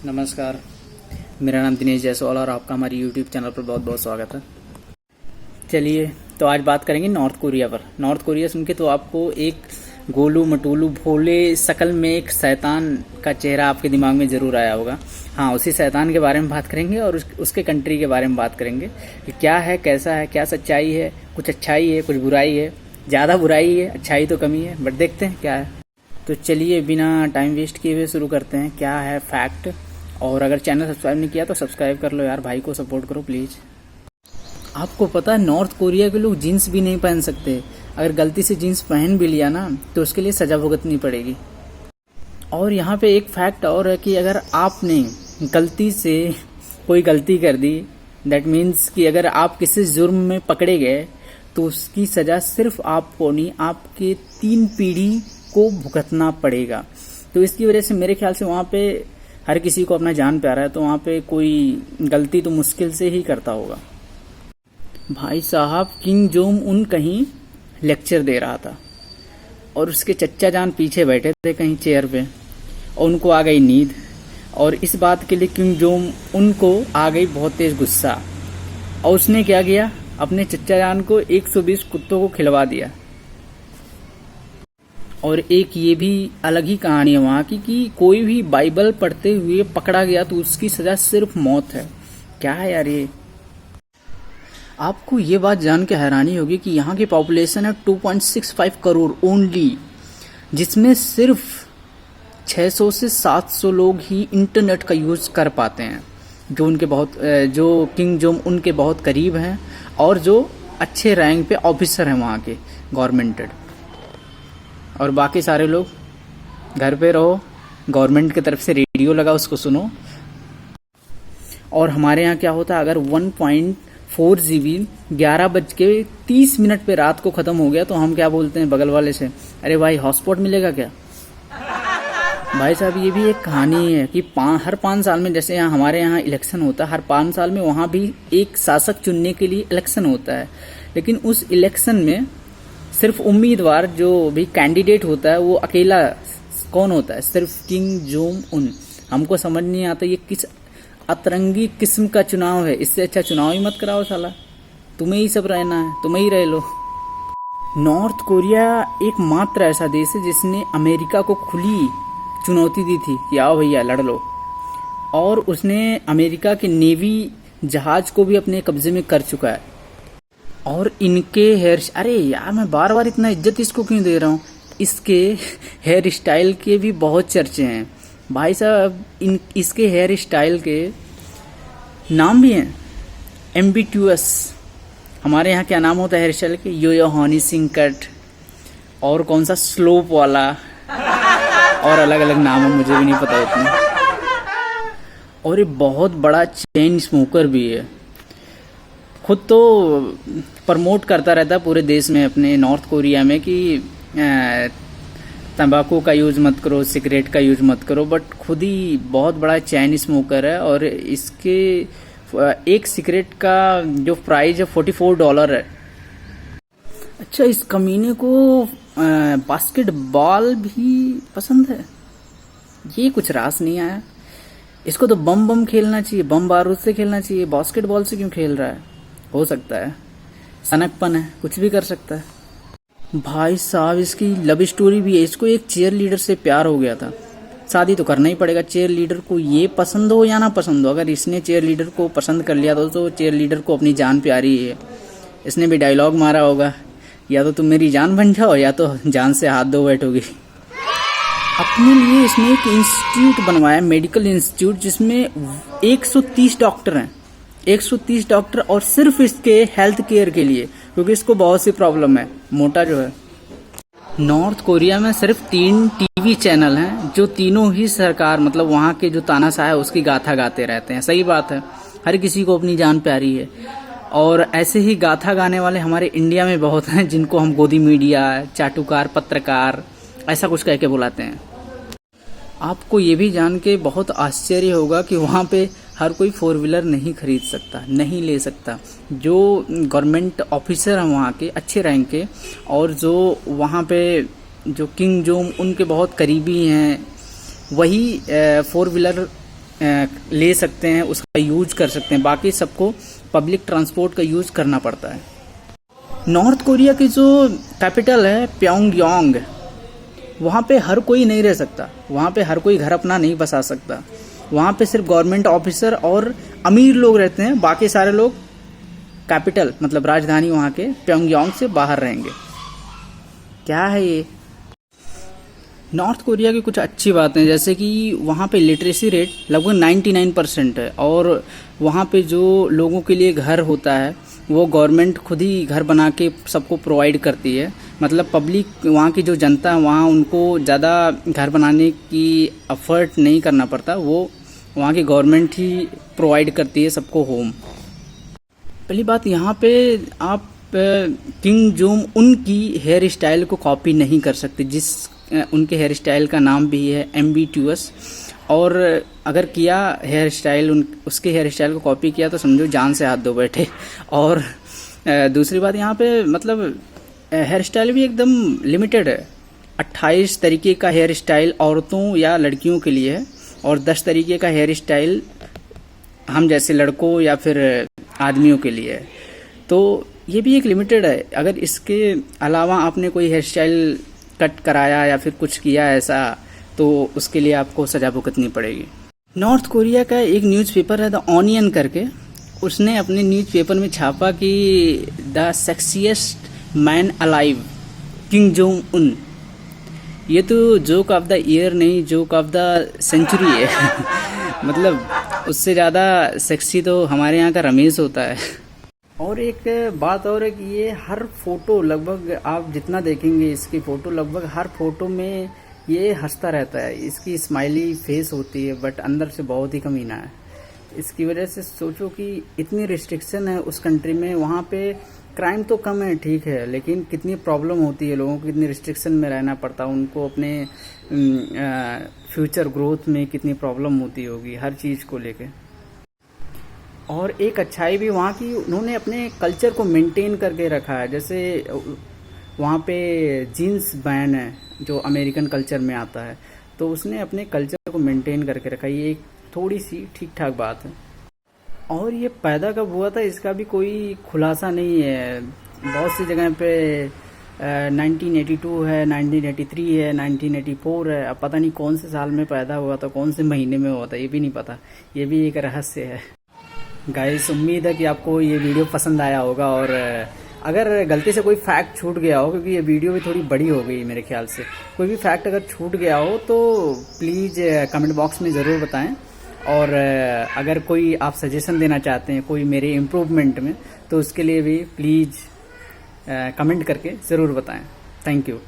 नमस्कार, मेरा नाम दिनेश जायसवाल और आपका हमारी यूट्यूब चैनल पर बहुत बहुत स्वागत है। चलिए, तो आज बात करेंगे नॉर्थ कोरिया पर। नॉर्थ कोरिया सुन के तो आपको एक गोलू मटोलू भोले शकल में एक शैतान का चेहरा आपके दिमाग में ज़रूर आया होगा। हाँ, उसी शैतान के बारे में बात करेंगे और उसके कंट्री के बारे में बात करेंगे कि क्या है, कैसा है, क्या सच्चाई है, कुछ अच्छाई है, कुछ बुराई है, ज़्यादा बुराई है, अच्छाई तो कमी है, बट देखते हैं क्या है। तो चलिए, बिना टाइम वेस्ट किए हुए शुरू करते हैं। क्या है फैक्ट। और अगर चैनल सब्सक्राइब नहीं किया तो सब्सक्राइब कर लो यार, भाई को सपोर्ट करो प्लीज़। आपको पता है नॉर्थ कोरिया के लोग जीन्स भी नहीं पहन सकते। अगर गलती से जीन्स पहन भी लिया ना तो उसके लिए सजा भुगतनी पड़ेगी। और यहाँ पे एक फैक्ट और है कि अगर आपने गलती से कोई गलती कर दी, दैट मीन्स कि अगर आप किसी जुर्म में पकड़े गए तो उसकी सजा सिर्फ आपको नहीं, आपके 3 पीढ़ी को भुगतना पड़ेगा। तो इसकी वजह से मेरे ख्याल से वहाँ पे हर किसी को अपना जान प्यारा है, तो वहाँ पे कोई गलती तो मुश्किल से ही करता होगा। भाई साहब, किम जोंग उन कहीं लेक्चर दे रहा था और उसके चच्चा जान पीछे बैठे थे कहीं चेयर पे, और उनको आ गई नींद। और इस बात के लिए किम जोंग उनको आ गई बहुत तेज गुस्सा, और उसने क्या किया, अपने चच्चा जान को 120 कुत्तों को खिलवा दिया। और एक ये भी अलग ही कहानी है वहाँ की कि कोई भी बाइबल पढ़ते हुए पकड़ा गया तो उसकी सजा सिर्फ मौत है। क्या है यार ये। आपको ये बात जान के हैरानी होगी कि यहाँ की पॉपुलेशन है 2.65 करोड़ ओनली, जिसमें सिर्फ 600 से 700 लोग ही इंटरनेट का यूज कर पाते हैं, जो किम जोंग उनके बहुत करीब हैं और जो अच्छे रैंक पे ऑफिसर हैं वहाँ के गवर्नमेंटेड। और बाकी सारे लोग घर पे रहो, गवर्नमेंट की तरफ से रेडियो लगा उसको सुनो। और हमारे यहाँ क्या होता है, अगर 1.4 GB 11:30 पे रात को ख़त्म हो गया तो हम क्या बोलते हैं बगल वाले से, अरे भाई हॉटस्पॉट मिलेगा क्या। भाई साहब, ये भी एक कहानी है कि हर 5 साल में, जैसे यहाँ हमारे यहाँ इलेक्शन होता है, हर 5 साल में वहाँ भी एक शासक चुनने के लिए इलेक्शन होता है। लेकिन उस इलेक्शन में सिर्फ उम्मीदवार जो भी कैंडिडेट होता है वो अकेला कौन होता है, सिर्फ किम जोंग उन। हमको समझ नहीं आता ये किस अतरंगी किस्म का चुनाव है। इससे अच्छा चुनाव ही मत कराओ साला, तुम्हें ही सब रहना है, तुम्हें ही रह लो। नॉर्थ कोरिया एकमात्र ऐसा देश है जिसने अमेरिका को खुली चुनौती दी थी कि आओ भैया लड़ लो, और उसने अमेरिका के नेवी जहाज को भी अपने कब्जे में कर चुका है। और इनके अरे यार, मैं बार बार इतना इज्जत इसको क्यों दे रहा हूँ। इसके हेयर स्टाइल के भी बहुत चर्चे हैं भाई साहब। इसके हेयर स्टाइल के नाम भी हैं एम्बिट्यूअस। हमारे यहाँ क्या नाम होता है हेयर स्टाइल के, यो हनी सिंह कट, और कौन सा स्लोप वाला, और अलग अलग नाम है, मुझे भी नहीं पता इतना। और ये बहुत बड़ा चेन स्मोकर भी है, खुद तो प्रमोट करता रहता है पूरे देश में अपने नॉर्थ कोरिया में कि तंबाकू का यूज़ मत करो, सिगरेट का यूज़ मत करो, बट खुद ही बहुत बड़ा चैन स्मोकर है। और इसके एक सिगरेट का जो प्राइस है $44 है। अच्छा, इस कमीने को बास्केटबॉल भी पसंद है, ये कुछ रास नहीं आया। इसको तो बम खेलना चाहिए, बम बारूद से खेलना चाहिए, बास्केटबॉल से क्यों खेल रहा है। हो सकता है सनकपन है, कुछ भी कर सकता है। भाई साहब, इसकी लव स्टोरी भी है। इसको एक चीयर लीडर से प्यार हो गया था, शादी तो करना ही पड़ेगा चीयर लीडर को, ये पसंद हो या ना पसंद हो। अगर इसने चीयर लीडर को पसंद कर लिया तो चीयर लीडर को अपनी जान प्यारी है। इसने भी डायलॉग मारा होगा, या तो तुम मेरी जान बन जाओ या तो जान से हाथ धो बैठोगी। अपने लिए इसने एक इंस्टीट्यूट बनवाया, मेडिकल इंस्टीट्यूट, जिसमें 130 डॉक्टर हैं, 130 डॉक्टर, और सिर्फ इसके हेल्थ केयर के लिए, क्योंकि इसको बहुत सी प्रॉब्लम है, मोटा जो है। नॉर्थ कोरिया में सिर्फ 3 टीवी चैनल हैं जो तीनों ही सरकार, मतलब वहाँ के जो तानाशाह है उसकी गाथा गाते रहते हैं। सही बात है, हर किसी को अपनी जान प्यारी है। और ऐसे ही गाथा गाने वाले हमारे इंडिया में बहुत हैं, जिनको हम गोदी मीडिया, चाटुकार, पत्रकार, ऐसा कुछ कह के बुलाते हैं। आपको ये भी जान के बहुत आश्चर्य होगा कि वहाँ पे हर कोई 4 व्हीलर नहीं खरीद सकता, नहीं ले सकता। जो गवर्नमेंट ऑफिसर हैं वहाँ के अच्छे रैंक के, और जो वहाँ पे जो किम जोंग उनके बहुत करीबी हैं, वही 4 व्हीलर ले सकते हैं, उसका यूज कर सकते हैं। बाकी सबको पब्लिक ट्रांसपोर्ट का यूज करना पड़ता है। नॉर्थ कोरिया की जो कैपिटल है प्योंगयांग, वहाँ पे हर कोई नहीं रह सकता, वहाँ पे हर कोई घर अपना नहीं बसा सकता। वहाँ पे सिर्फ गवर्नमेंट ऑफिसर और अमीर लोग रहते हैं, बाकी सारे लोग कैपिटल मतलब राजधानी वहाँ के प्योंगयांग से बाहर रहेंगे। क्या है ये? नॉर्थ कोरिया की कुछ अच्छी बातें, जैसे कि वहाँ पे लिटरेसी रेट लगभग 99% है, और वहाँ पे जो लोगों के लिए घर होता है वो गवर्नमेंट खुद ही घर बना के सबको प्रोवाइड करती है। मतलब पब्लिक, वहाँ की जो जनता है वहाँ उनको ज़्यादा घर बनाने की एफर्ट नहीं करना पड़ता, वो वहाँ की गवर्नमेंट ही प्रोवाइड करती है सबको होम। पहली बात, यहाँ पे आप किम जोंग उन की हेयर स्टाइल को कॉपी नहीं कर सकते, जिस उनके हेयर स्टाइल का नाम भी है एम्बिट्यूअस। और अगर किया हेयर स्टाइल, उसके हेयर स्टाइल को कॉपी किया तो समझो जान से हाथ धो बैठे। और दूसरी बात, यहाँ पे मतलब हेयर स्टाइल भी एकदम लिमिटेड है। 28 तरीके का हेयर स्टाइल औरतों या लड़कियों के लिए है, और 10 तरीके का हेयर स्टाइल हम जैसे लड़कों या फिर आदमियों के लिए है। तो ये भी एक लिमिटेड है। अगर इसके अलावा आपने कोई हेयर स्टाइल कट कराया या फिर कुछ किया ऐसा, तो उसके लिए आपको सजा भुगतनी पड़ेगी। नॉर्थ कोरिया का एक न्यूज़पेपर है द ऑनियन करके, उसने अपने न्यूज़पेपर में छापा कि the sexiest man alive Kim Jong Un. ये तो जोक ऑफ द ईयर नहीं, जोक ऑफ द सेंचुरी है। मतलब उससे ज़्यादा सेक्सी तो हमारे यहाँ का रमेश होता है। और एक बात और है कि ये हर फोटो, लगभग आप जितना देखेंगे इसकी फोटो, लगभग हर फोटो में ये हंसता रहता है। इसकी स्माइली फेस होती है, बट अंदर से बहुत ही कमीना है। इसकी वजह से सोचो कि इतनी रिस्ट्रिक्शन है उस कंट्री में। वहाँ पे क्राइम तो कम है, ठीक है, लेकिन कितनी प्रॉब्लम होती है लोगों को, कितनी रिस्ट्रिक्शन में रहना पड़ता है उनको, अपने फ्यूचर ग्रोथ में कितनी प्रॉब्लम होती होगी हर चीज़ को लेके। और एक अच्छाई भी वहाँ की, उन्होंने अपने कल्चर को मेंटेन करके रखा है। जैसे वहाँ पे जीन्स बैन है जो अमेरिकन कल्चर में आता है, तो उसने अपने कल्चर को मेंटेन करके रखा। ये एक थोड़ी सी ठीक ठाक बात है। और ये पैदा कब हुआ था इसका भी कोई खुलासा नहीं है। बहुत सी जगह पे 1982 है, 1983 है, 1984 है। अब पता नहीं कौन से साल में पैदा हुआ था, कौन से महीने में हुआ था, ये भी नहीं पता। ये भी एक रहस्य है। गाइस, उम्मीद है कि आपको ये वीडियो पसंद आया होगा। और अगर गलती से कोई फैक्ट छूट गया हो, क्योंकि ये वीडियो भी थोड़ी बड़ी हो गई मेरे ख्याल से, कोई भी फैक्ट अगर छूट गया हो तो प्लीज़ कमेंट बॉक्स में ज़रूर बताएं। और अगर कोई आप सजेशन देना चाहते हैं कोई मेरे इम्प्रूवमेंट में, तो उसके लिए भी प्लीज़ कमेंट करके ज़रूर बताएं। Thank you.